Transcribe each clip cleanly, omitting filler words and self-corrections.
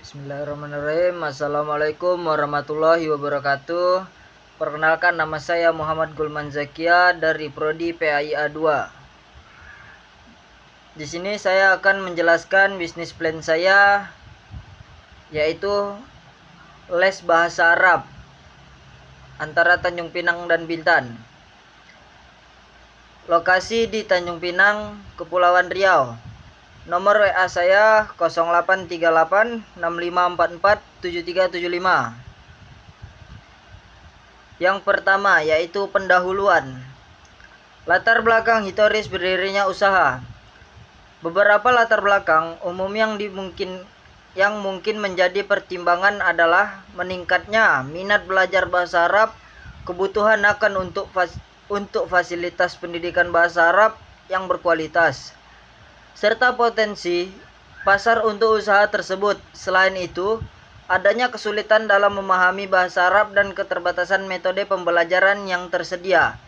Bismillahirrahmanirrahim. Assalamualaikum warahmatullahi wabarakatuh. Perkenalkan, nama saya Muhammad Gulman Zakia dari Prodi PAIA 2. Di sini saya akan menjelaskan bisnis plan saya, yaitu les bahasa Arab antara Tanjung Pinang dan Bintan. Lokasi di Tanjung Pinang, Kepulauan Riau. Nomor WA saya 083865447375. Yang pertama yaitu pendahuluan. Latar belakang historis berdirinya usaha. Beberapa latar belakang umum yang mungkin menjadi pertimbangan adalah meningkatnya minat belajar bahasa Arab, kebutuhan akan untuk fasilitas pendidikan bahasa Arab yang berkualitas, serta potensi pasar untuk usaha tersebut. Selain itu, adanya kesulitan dalam memahami bahasa Arab dan keterbatasan metode pembelajaran yang tersedia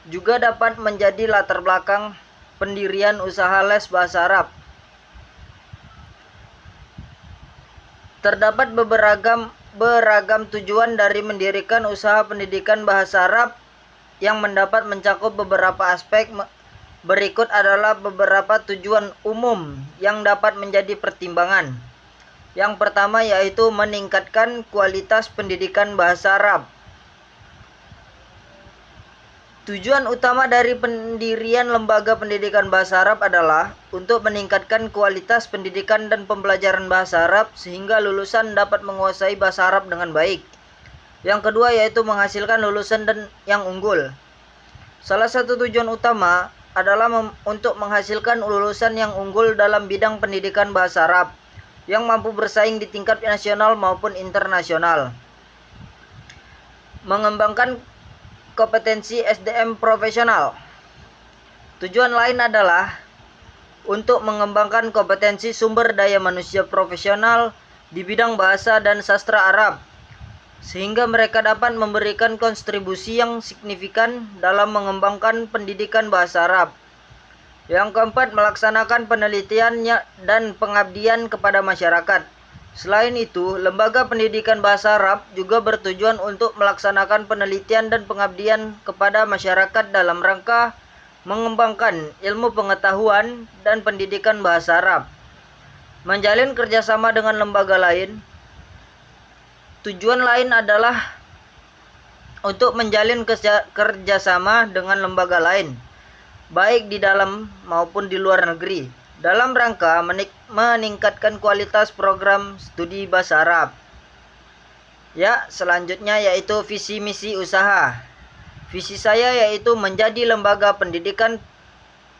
juga dapat menjadi latar belakang pendirian usaha les bahasa Arab. Terdapat beragam tujuan dari mendirikan usaha pendidikan bahasa Arab yang mendapat mencakup beberapa aspek. Berikut adalah beberapa tujuan umum yang dapat menjadi pertimbangan. Yang pertama yaitu meningkatkan kualitas pendidikan bahasa Arab. Tujuan utama dari pendirian lembaga pendidikan bahasa Arab adalah untuk meningkatkan kualitas pendidikan dan pembelajaran bahasa Arab sehingga lulusan dapat menguasai bahasa Arab dengan baik. Yang kedua yaitu menghasilkan lulusan yang unggul. Salah satu tujuan utama adalah untuk menghasilkan lulusan yang unggul dalam bidang pendidikan bahasa Arab yang mampu bersaing di tingkat nasional maupun internasional. Mengembangkan kompetensi SDM profesional. Tujuan lain adalah untuk mengembangkan kompetensi sumber daya manusia profesional di bidang bahasa dan sastra Arab, sehingga mereka dapat memberikan kontribusi yang signifikan dalam mengembangkan pendidikan bahasa Arab. Yang keempat, melaksanakan penelitian dan pengabdian kepada masyarakat. Selain itu, lembaga pendidikan bahasa Arab juga bertujuan untuk melaksanakan penelitian dan pengabdian kepada masyarakat dalam rangka mengembangkan ilmu pengetahuan dan pendidikan bahasa Arab. Menjalin kerjasama dengan lembaga lain. Tujuan lain adalah untuk menjalin kerjasama dengan lembaga lain, baik di dalam maupun di luar negeri, dalam rangka meningkatkan kualitas program studi bahasa Arab. Selanjutnya yaitu visi misi usaha. Visi saya yaitu menjadi lembaga pendidikan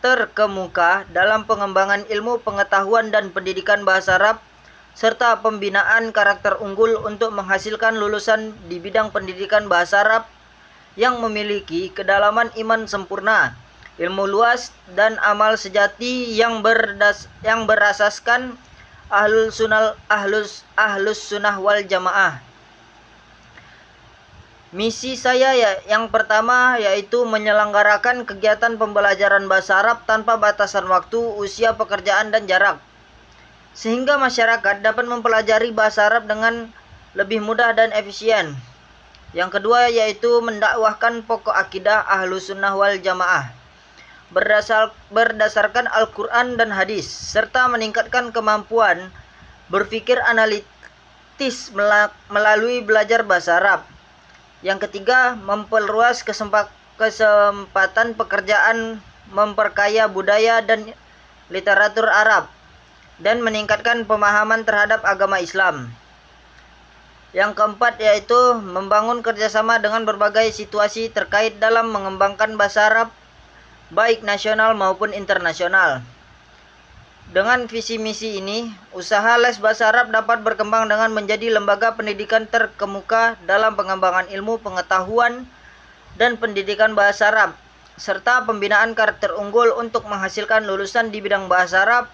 terkemuka dalam pengembangan ilmu pengetahuan dan pendidikan bahasa Arab serta pembinaan karakter unggul untuk menghasilkan lulusan di bidang pendidikan bahasa Arab yang memiliki kedalaman iman sempurna, ilmu luas, dan amal sejati yang berasaskan ahlus sunnah wal jamaah. Misi saya yang pertama yaitu menyelenggarakan kegiatan pembelajaran bahasa Arab tanpa batasan waktu, usia, pekerjaan, dan jarak, sehingga masyarakat dapat mempelajari bahasa Arab dengan lebih mudah dan efisien. Yang kedua yaitu mendakwahkan pokok akidah ahlus sunnah wal jamaah berdasarkan Al-Quran dan hadis, serta meningkatkan kemampuan berpikir analitis melalui belajar bahasa Arab. Yang ketiga, memperluas kesempatan pekerjaan, memperkaya budaya dan literatur Arab, dan meningkatkan pemahaman terhadap agama Islam. Yang keempat yaitu membangun kerjasama dengan berbagai situasi terkait dalam mengembangkan bahasa Arab, baik nasional maupun internasional. Dengan visi misi ini, usaha les bahasa Arab dapat berkembang dengan menjadi lembaga pendidikan terkemuka dalam pengembangan ilmu pengetahuan dan pendidikan bahasa Arab, serta pembinaan karakter unggul untuk menghasilkan lulusan di bidang bahasa Arab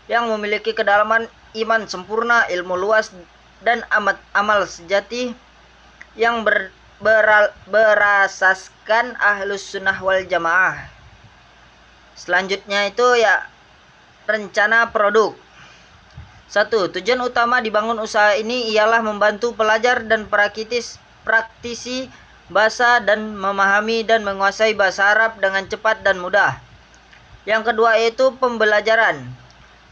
yang memiliki kedalaman iman sempurna, ilmu luas, dan amal sejati yang berasaskan ahlus sunnah wal jamaah. Selanjutnya itu rencana produk. 1. Tujuan utama dibangun usaha ini ialah membantu pelajar dan praktisi bahasa dan memahami dan menguasai bahasa Arab dengan cepat dan mudah. Yang kedua yaitu pembelajaran.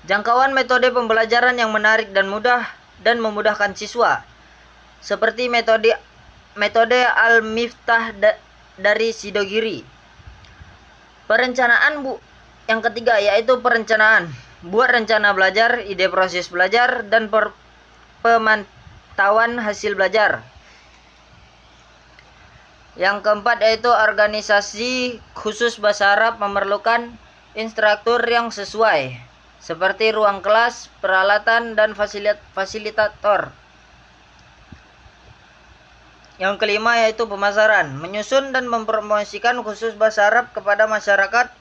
Jangkauan metode pembelajaran yang menarik dan mudah dan memudahkan siswa. Seperti metode Al-Miftah dari Sidogiri. Perencanaan yang ketiga yaitu perencanaan. Buat rencana belajar, ide proses belajar, dan pemantauan hasil belajar. Yang keempat yaitu organisasi khusus bahasa Arab memerlukan instruktur yang sesuai, seperti ruang kelas, peralatan, dan fasilitator. Yang kelima yaitu pemasaran, menyusun dan mempromosikan khusus bahasa Arab kepada masyarakat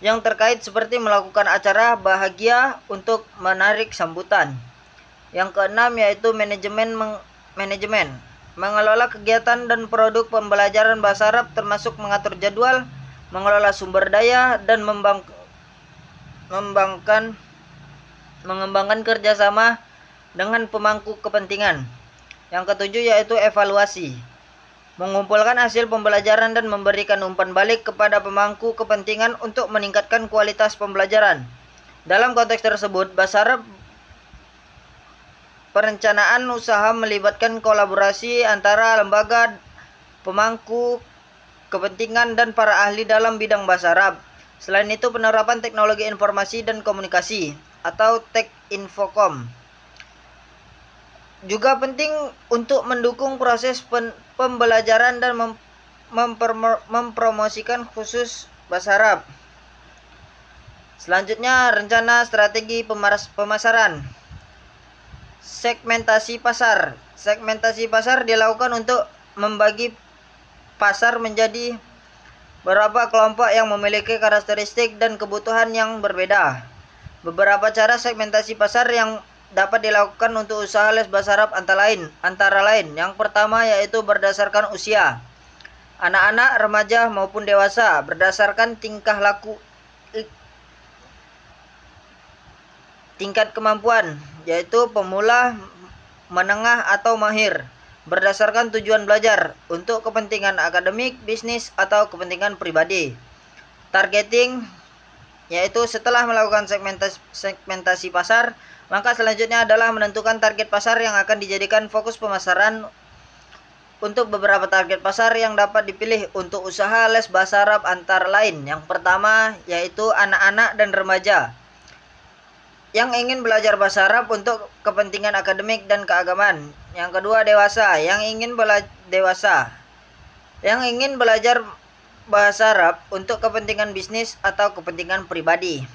yang terkait seperti melakukan acara bahagia untuk menarik sambutan. Yang keenam yaitu manajemen, mengelola kegiatan dan produk pembelajaran bahasa Arab termasuk mengatur jadwal, mengelola sumber daya, dan mengembangkan kerjasama dengan pemangku kepentingan. Yang ketujuh yaitu evaluasi, mengumpulkan hasil pembelajaran dan memberikan umpan balik kepada pemangku kepentingan untuk meningkatkan kualitas pembelajaran. Dalam konteks tersebut, bahasa Arab perencanaan usaha melibatkan kolaborasi antara lembaga, pemangku kepentingan, dan para ahli dalam bidang bahasa Arab. Selain itu, penerapan teknologi informasi dan komunikasi atau Tek-Infocom juga penting untuk mendukung proses pembelajaran dan mempromosikan khusus bahasa Arab. Selanjutnya, rencana strategi pemasaran. Segmentasi pasar. Segmentasi pasar dilakukan untuk membagi pasar menjadi beberapa kelompok yang memiliki karakteristik dan kebutuhan yang berbeda. Beberapa cara segmentasi pasar yang dapat dilakukan untuk usaha les bahasa Arab antara lain. Yang pertama yaitu berdasarkan usia, anak-anak, remaja maupun dewasa, berdasarkan tingkah laku, tingkat kemampuan, yaitu pemula, menengah, atau mahir, berdasarkan tujuan belajar, untuk kepentingan akademik, bisnis, atau kepentingan pribadi. Targeting, yaitu setelah melakukan segmentasi pasar, langkah selanjutnya adalah menentukan target pasar yang akan dijadikan fokus pemasaran untuk beberapa target pasar yang dapat dipilih untuk usaha les bahasa Arab antara lain. Yang pertama yaitu anak-anak dan remaja yang ingin belajar bahasa Arab untuk kepentingan akademik dan keagamaan. Yang kedua dewasa yang ingin belajar bahasa Arab untuk kepentingan bisnis atau kepentingan pribadi.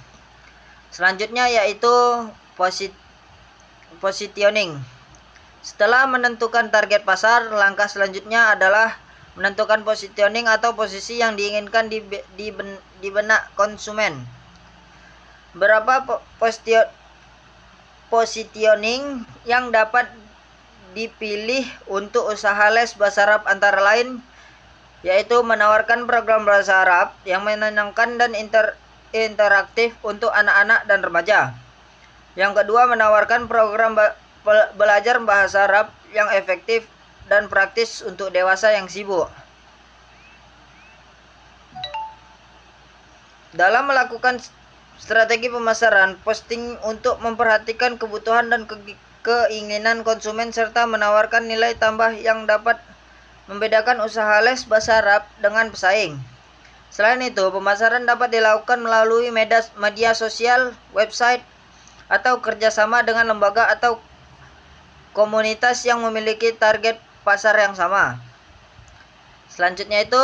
Selanjutnya yaitu positioning. Setelah menentukan target pasar, langkah selanjutnya adalah menentukan positioning atau posisi yang diinginkan di benak konsumen. Berapa positioning yang dapat dipilih untuk usaha les bahasa Arab antara lain yaitu menawarkan program bahasa Arab yang menyenangkan dan interaktif untuk anak-anak dan remaja. Yang kedua, menawarkan program belajar bahasa Arab yang efektif dan praktis untuk dewasa yang sibuk. Dalam melakukan strategi pemasaran, posting untuk memperhatikan kebutuhan dan keinginan konsumen serta menawarkan nilai tambah yang dapat membedakan usaha les bahasa Arab dengan pesaing. Selain itu, pemasaran dapat dilakukan melalui media sosial, website, atau kerjasama dengan lembaga atau komunitas yang memiliki target pasar yang sama. Selanjutnya itu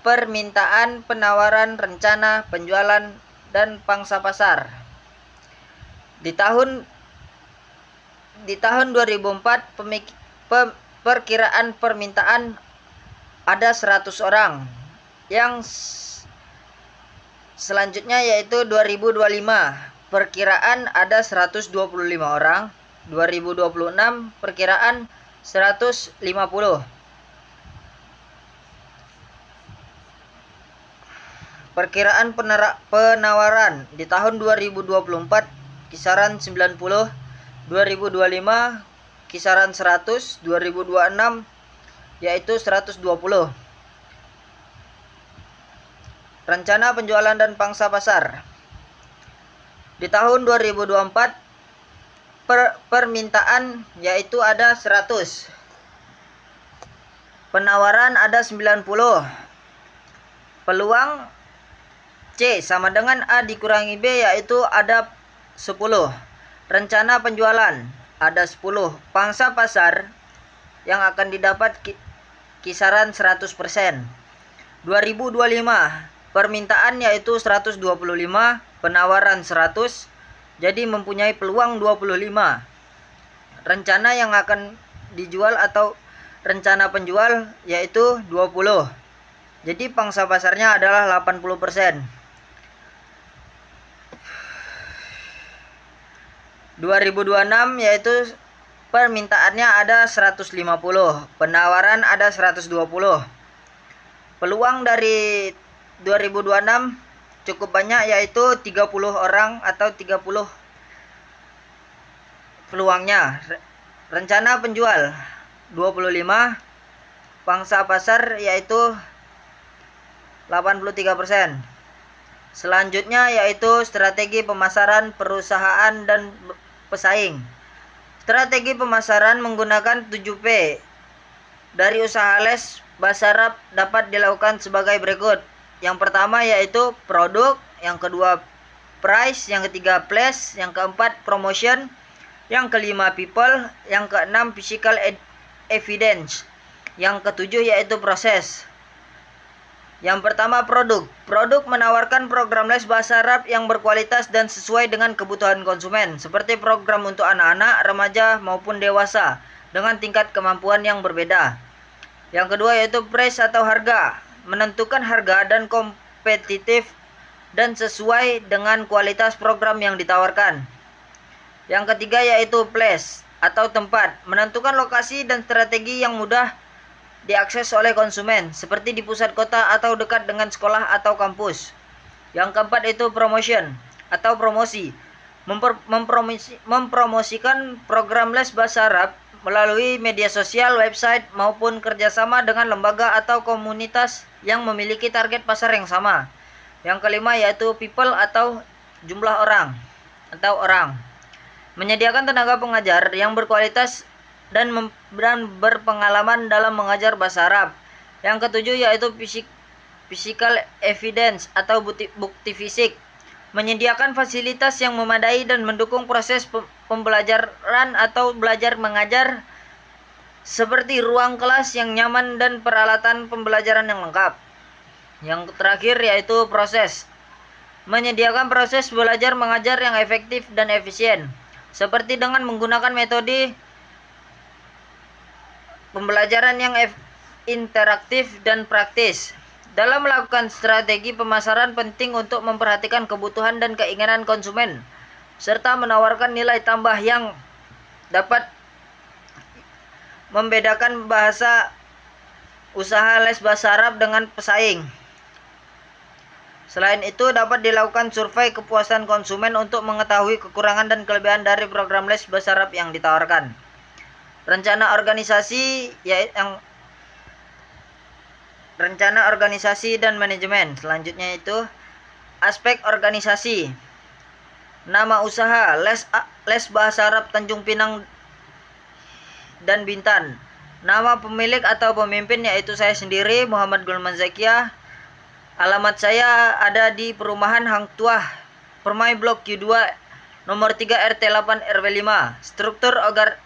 permintaan, penawaran, rencana, penjualan, dan pangsa pasar. Di tahun 2004 perkiraan permintaan ada 100 orang. Yang selanjutnya yaitu 2025 perkiraan ada 125 orang. 2026 perkiraan 150. Perkiraan penawaran di tahun 2024 kisaran 90 2025 kisaran 100, 2026 yaitu 120. Rencana penjualan dan pangsa pasar. Di tahun 2024 permintaan yaitu ada 100. Penawaran ada 90. Peluang C sama dengan A dikurangi B yaitu ada 10. Rencana penjualan ada 10. Pangsa pasar yang akan didapat kisaran 100%. 2025 permintaan yaitu 125, penawaran 100, jadi mempunyai peluang 25. Rencana yang akan dijual atau rencana penjual yaitu 20. Jadi pangsa pasarnya adalah 80%. 2026 yaitu permintaannya ada 150, penawaran ada 120. Peluang dari 2026 cukup banyak yaitu 30 orang atau 30 peluangnya. Rencana penjual 25, pangsa pasar yaitu 83%. Selanjutnya yaitu strategi pemasaran perusahaan dan pesaing. Strategi pemasaran menggunakan 7P. Dari usaha les bahasa Arab dapat dilakukan sebagai berikut. Yang pertama yaitu produk, yang kedua price, yang ketiga place, yang keempat promotion, yang kelima people, yang keenam physical evidence, yang ketujuh yaitu proses. Yang pertama produk. Produk menawarkan program les bahasa Arab yang berkualitas dan sesuai dengan kebutuhan konsumen, seperti program untuk anak-anak, remaja maupun dewasa dengan tingkat kemampuan yang berbeda. Yang kedua yaitu price atau harga. Menentukan harga dan kompetitif dan sesuai dengan kualitas program yang ditawarkan. Yang ketiga yaitu place atau tempat. Menentukan lokasi dan strategi yang mudah diakses oleh konsumen, seperti di pusat kota atau dekat dengan sekolah atau kampus. Yang keempat itu promotion atau promosi. Mempromosikan program les bahasa Arab melalui media sosial, website, maupun kerjasama dengan lembaga atau komunitas yang memiliki target pasar yang sama. Yang kelima yaitu people atau jumlah orang atau orang. Menyediakan tenaga pengajar yang berkualitas dan berpengalaman dalam mengajar bahasa Arab. Yang ketujuh yaitu physical evidence atau bukti fisik. Menyediakan fasilitas yang memadai dan mendukung proses pembelajaran atau belajar mengajar, seperti ruang kelas yang nyaman dan peralatan pembelajaran yang lengkap. Yang terakhir yaitu proses. Menyediakan proses belajar mengajar yang efektif dan efisien, seperti dengan menggunakan metode pembelajaran yang interaktif dan praktis. Dalam melakukan strategi pemasaran penting untuk memperhatikan kebutuhan dan keinginan konsumen, serta menawarkan nilai tambah yang dapat membedakan bahasa usaha les bahasa Arab dengan pesaing. Selain itu, dapat dilakukan survei kepuasan konsumen untuk mengetahui kekurangan dan kelebihan dari program les bahasa Arab yang ditawarkan. Rencana organisasi dan manajemen. Selanjutnya itu aspek organisasi. Nama usaha les bahasa Arab Tanjung Pinang dan Bintan. Nama pemilik atau pemimpin yaitu saya sendiri, Muhammad Gulman Zakia. Alamat saya ada di Perumahan Hang Tuah, Permai Blok Q2, nomor 3 RT 8 RW 5. Struktur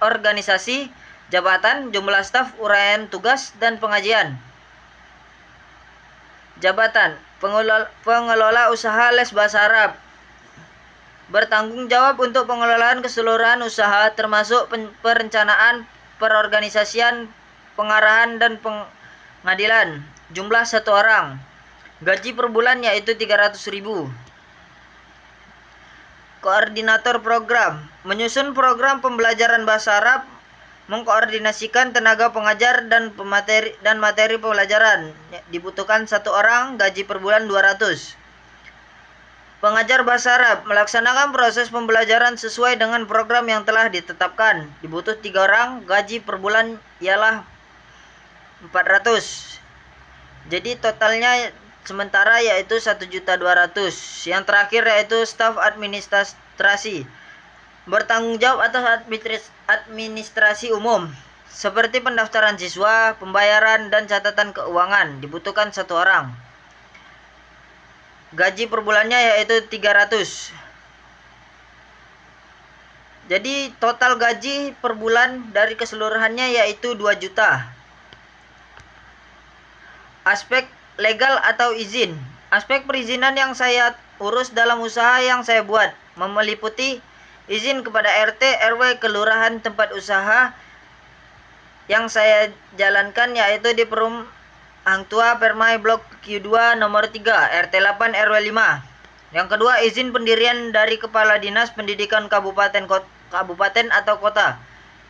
organisasi, jabatan, jumlah staf, uraian tugas, dan pengajian. Jabatan, pengelola usaha les bahasa Arab. Bertanggung jawab untuk pengelolaan keseluruhan usaha, termasuk perencanaan, perorganisasian, pengarahan, dan pengadilan. Jumlah 1 orang. Gaji per bulan yaitu 300.000. Koordinator program. Menyusun program pembelajaran bahasa Arab, mengkoordinasikan tenaga pengajar dan materi pembelajaran. Dibutuhkan 1 orang, gaji per bulan 200. Pengajar bahasa Arab melaksanakan proses pembelajaran sesuai dengan program yang telah ditetapkan. Dibutuh 3 orang, gaji per bulan ialah 400. Jadi totalnya sementara yaitu 1.200.000. Yang terakhir yaitu staf administrasi. Bertanggung jawab atas administrasi umum seperti pendaftaran siswa, pembayaran, dan catatan keuangan. Dibutuhkan 1 orang. Gaji per bulannya yaitu 300. Jadi total gaji per bulan dari keseluruhannya yaitu 2 juta. Aspek legal atau izin. Aspek perizinan yang saya urus dalam usaha yang saya buat meliputi izin kepada RT, RW, kelurahan tempat usaha yang saya jalankan yaitu di Perum Hang Tua Permai Blok Q2 nomor 3 RT 8 RW 5. Yang kedua, izin pendirian dari Kepala Dinas Pendidikan kabupaten atau kota.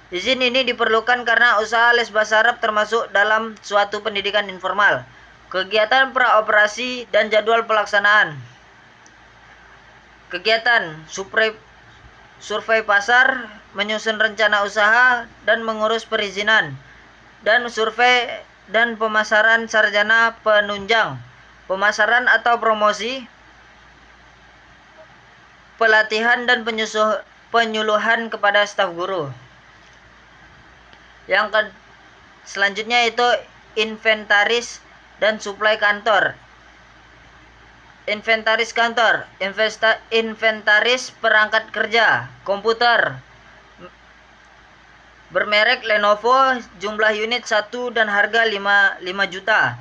Izin ini diperlukan karena usaha les bahasa Arab termasuk dalam suatu pendidikan informal. Kegiatan praoperasi dan jadwal pelaksanaan. Kegiatan survei pasar, menyusun rencana usaha dan mengurus perizinan, dan survei dan pemasaran sarjana penunjang, pemasaran atau promosi, pelatihan dan penyuluhan kepada staf guru. Selanjutnya itu inventaris dan suplai kantor. Inventaris kantor, inventaris perangkat kerja, komputer bermerek Lenovo, jumlah unit 1 dan harga 5 juta.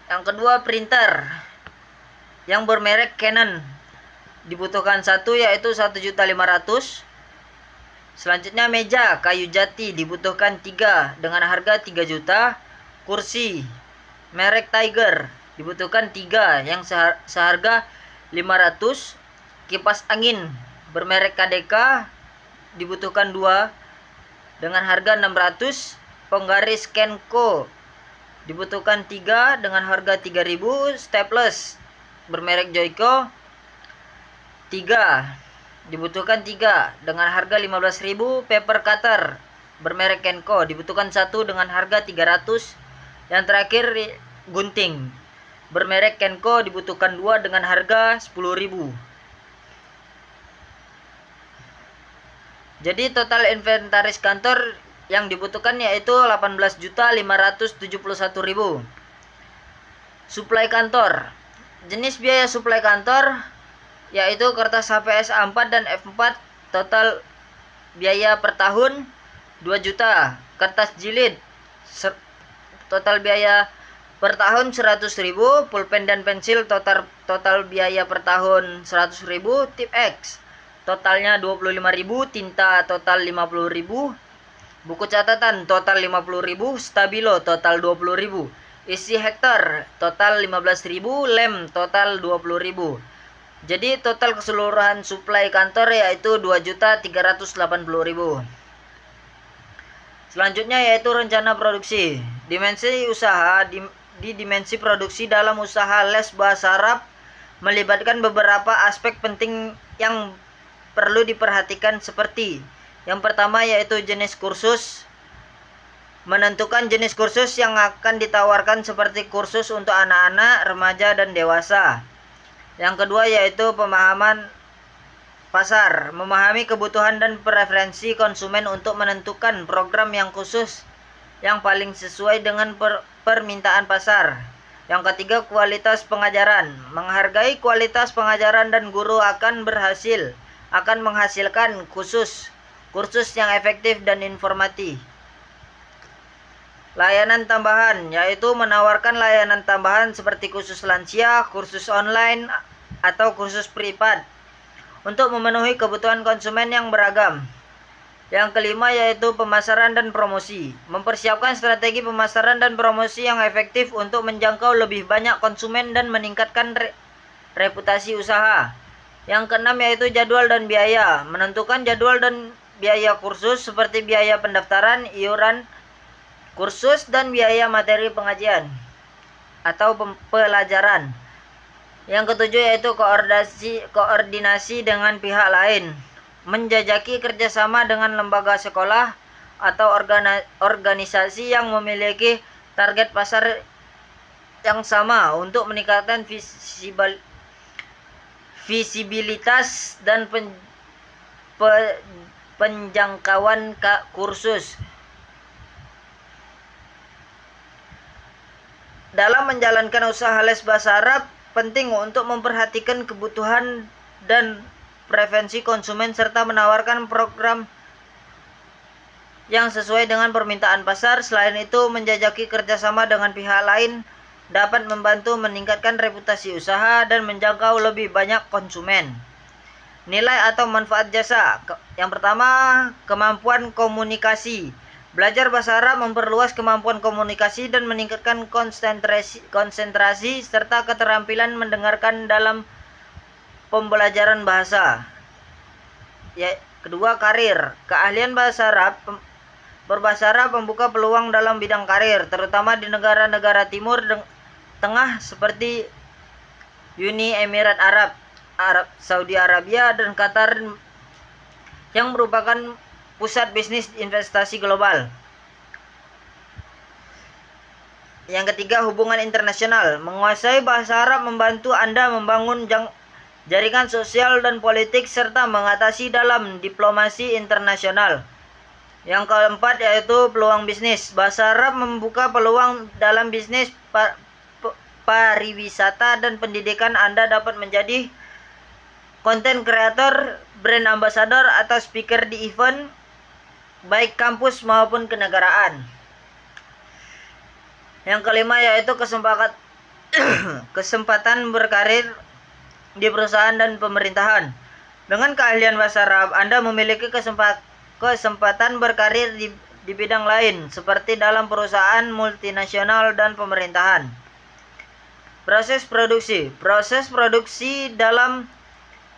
Yang kedua, printer yang bermerek Canon, dibutuhkan 1 yaitu 1.500.000. Selanjutnya, meja kayu jati, dibutuhkan 3 dengan harga 3 juta. Kursi merek Tiger, dibutuhkan 3 yang seharga 500. Kipas angin bermerek KDK, dibutuhkan 2 dengan harga 600. Penggaris Kenko, dibutuhkan 3 dengan harga 3.000. Staples bermerek Joico, 3 dibutuhkan 3 dengan harga 15.000. Paper cutter bermerek Kenko, dibutuhkan 1 dengan harga 300. Yang terakhir, gunting bermerek Kenko, dibutuhkan 2 dengan harga 10.000. Jadi total inventaris kantor yang dibutuhkan yaitu 18.571.000. Suplai kantor. Jenis biaya suplai kantor yaitu kertas HVS A4 dan F4, total biaya per tahun 2 juta. Kertas jilid, total biaya per tahun 100.000. Pulpen dan pensil, total biaya per tahun 100.000. Tip X, totalnya 25.000. Tinta total 50.000. Buku catatan total 50.000. Stabilo total 20.000. Isi hektar total 15.000. Lem total 20.000. Jadi total keseluruhan suplai kantor yaitu 2.380.000. Selanjutnya yaitu rencana produksi. Dimensi usaha. Di dimensi produksi dalam usaha les bahasa Arab melibatkan beberapa aspek penting yang perlu diperhatikan seperti yang pertama yaitu jenis kursus. Menentukan jenis kursus yang akan ditawarkan seperti kursus untuk anak-anak, remaja, dan dewasa. Yang kedua yaitu pemahaman pasar, memahami kebutuhan dan preferensi konsumen untuk menentukan program yang khusus yang paling sesuai dengan permintaan pasar. Yang ketiga, kualitas pengajaran, menghargai kualitas pengajaran dan guru akan menghasilkan kursus yang efektif dan informatif. Layanan tambahan yaitu menawarkan layanan tambahan seperti kursus lansia, kursus online, atau kursus privat untuk memenuhi kebutuhan konsumen yang beragam. Yang kelima yaitu pemasaran dan promosi, mempersiapkan strategi pemasaran dan promosi yang efektif untuk menjangkau lebih banyak konsumen dan meningkatkan reputasi usaha. Yang keenam yaitu jadwal dan biaya, menentukan jadwal dan biaya kursus seperti biaya pendaftaran, iuran kursus, dan biaya materi pengajian atau pelajaran. Yang ketujuh yaitu koordinasi dengan pihak lain, menjajaki kerjasama dengan lembaga sekolah atau organisasi yang memiliki target pasar yang sama untuk meningkatkan visibilitas dan penjangkauan kursus. Dalam menjalankan usaha les bahasa Arab, penting untuk memperhatikan kebutuhan dan preferensi konsumen serta menawarkan program yang sesuai dengan permintaan pasar. Selain itu, menjajaki kerjasama dengan pihak lain dapat membantu meningkatkan reputasi usaha dan menjangkau lebih banyak konsumen. Nilai atau manfaat jasa. Yang pertama, kemampuan komunikasi. Belajar bahasa Arab memperluas kemampuan komunikasi dan meningkatkan konsentrasi serta keterampilan mendengarkan dalam pembelajaran bahasa. Kedua, karir. Keahlian berbahasa Arab membuka peluang dalam bidang karir, terutama di negara-negara Timur Tengah seperti Uni Emirat Arab, Saudi Arabia, dan Qatar yang merupakan pusat bisnis investasi global. Yang ketiga, hubungan internasional. Menguasai bahasa Arab membantu Anda membangun jaringan sosial dan politik serta mengatasi dalam diplomasi internasional. Yang keempat yaitu peluang bisnis. Bahasa Arab membuka peluang dalam bisnis pariwisata dan pendidikan. Anda dapat menjadi konten kreator, brand ambassador, atau speaker di event baik kampus maupun kenegaraan. Yang kelima yaitu kesempatan berkarir di perusahaan dan pemerintahan. Dengan keahlian bahasa Arab, Anda memiliki kesempatan berkarir di bidang lain seperti dalam perusahaan multinasional dan pemerintahan. Proses produksi. Proses produksi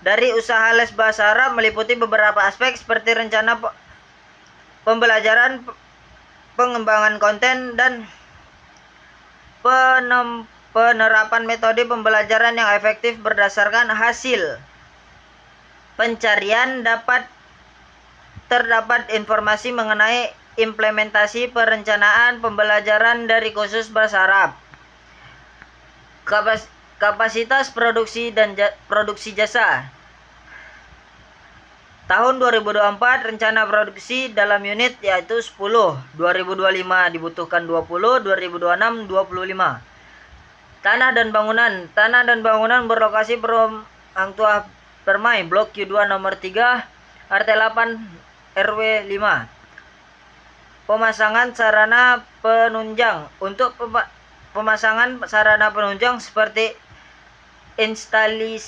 dari usaha les bahasa Arab meliputi beberapa aspek seperti rencana pembelajaran, pengembangan konten, dan penerapan metode pembelajaran yang efektif berdasarkan hasil pencarian. Terdapat informasi mengenai implementasi perencanaan pembelajaran dari kursus bahasa Arab. Kapasitas produksi dan produksi jasa. Tahun 2024 rencana produksi dalam unit yaitu 10, 2025 dibutuhkan 20, 2026 25. Tanah dan bangunan. Tanah dan bangunan berlokasi Hang Tuah Permai, Blok Q2 nomor 3, RT 8 RW 5. Pemasangan sarana penunjang. Untuk pemasangan sarana penunjang seperti instalasi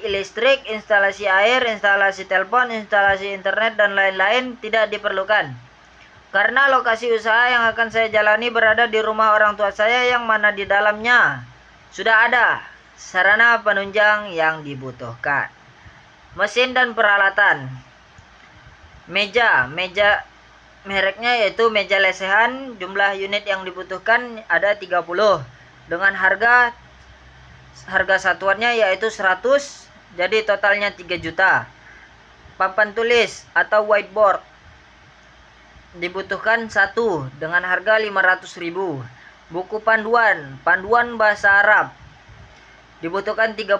listrik, instalasi air, instalasi telepon, instalasi internet, dan lain-lain tidak diperlukan. Karena lokasi usaha yang akan saya jalani berada di rumah orang tua saya yang mana di dalamnya sudah ada sarana penunjang yang dibutuhkan. Mesin dan peralatan. Meja mereknya yaitu meja lesehan. Jumlah unit yang dibutuhkan ada 30 dengan harga satuannya yaitu 100, jadi totalnya 3 juta. Papan tulis atau whiteboard dibutuhkan 1 dengan harga 500.000. Buku panduan bahasa Arab dibutuhkan 30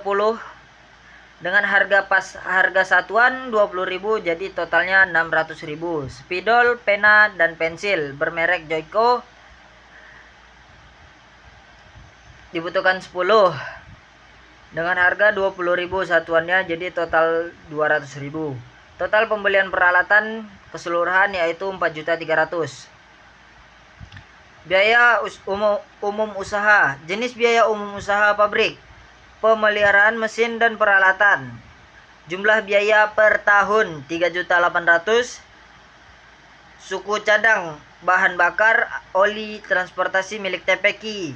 dengan harga satuan 20.000, jadi totalnya 600.000. Spidol, pena, dan pensil bermerek Joico dibutuhkan 10 dengan harga 20.000 satuannya, jadi total 200.000. Total pembelian peralatan keseluruhan yaitu 4.300.000. Biaya umum usaha. Jenis biaya umum usaha pabrik, pemeliharaan mesin dan peralatan. Jumlah biaya per tahun 3.800.000. Suku cadang bahan bakar, oli, transportasi milik TPQ.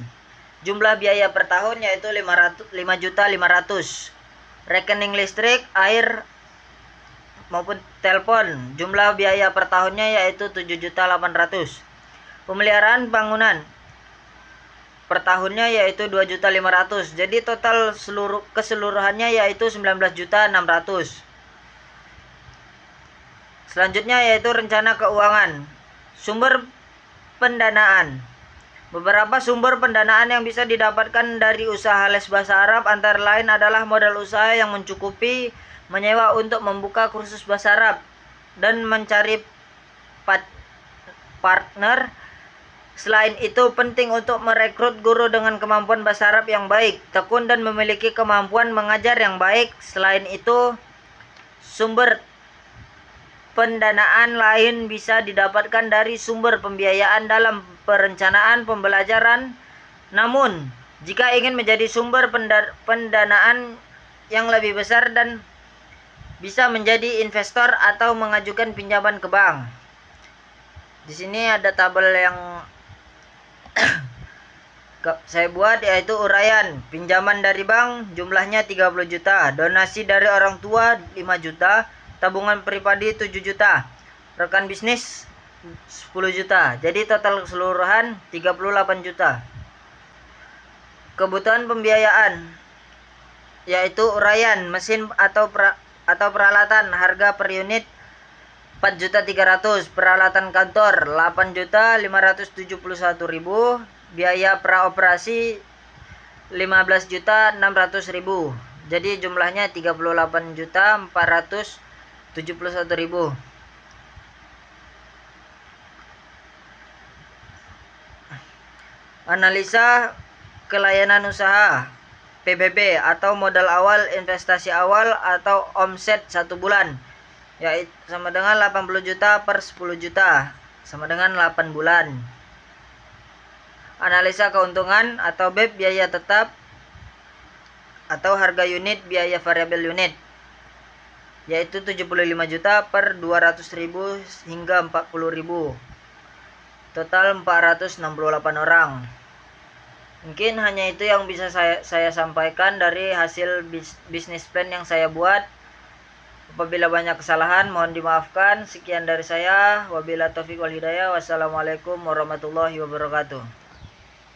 Jumlah biaya per tahun yaitu 5.500.000. Rekening listrik, air maupun telepon. Jumlah biaya per tahunnya yaitu 7.800.000. Pemeliharaan bangunan. per tahunnya yaitu 2.500.000. Jadi total keseluruhannya yaitu 19.600.000. Selanjutnya yaitu rencana keuangan. Sumber pendanaan. Beberapa sumber pendanaan yang bisa didapatkan dari usaha les bahasa Arab antara lain adalah modal usaha yang mencukupi, menyewa untuk membuka kursus bahasa Arab, dan mencari partner. Selain itu, penting untuk merekrut guru dengan kemampuan bahasa Arab yang baik, tekun, dan memiliki kemampuan mengajar yang baik. Selain itu, sumber pendanaan lain bisa didapatkan dari sumber pembiayaan dalam perencanaan pembelajaran. Namun, jika ingin menjadi sumber pendanaan yang lebih besar dan bisa menjadi investor atau mengajukan pinjaman ke bank. Di sini ada tabel yang saya buat, yaitu uraian pinjaman dari bank jumlahnya 30 juta, donasi dari orang tua 5 juta, tabungan pribadi 7 juta, rekan bisnis 10 juta. Jadi total keseluruhan 38 juta. Kebutuhan pembiayaan yaitu uraian mesin atau peralatan, harga per unit 4.300.000, peralatan kantor 8.571.000, biaya praoperasi 15.600.000. Jadi jumlahnya 38.471.000. Analisa kelayanan usaha PBB atau modal awal investasi awal atau omset 1 bulan, yaitu sama dengan 80 juta per 10 juta, sama dengan 8 bulan. Analisa keuntungan atau BEP, biaya tetap atau harga unit biaya variabel unit, yaitu 75 juta per 200.000 hingga 40.000. Total 468 orang. Mungkin hanya itu yang bisa saya sampaikan dari hasil bisnis plan yang saya buat. Apabila banyak kesalahan mohon dimaafkan. Sekian dari saya. Wabillahi taufiq wal hidayah. Wassalamualaikum warahmatullahi wabarakatuh.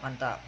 Mantap.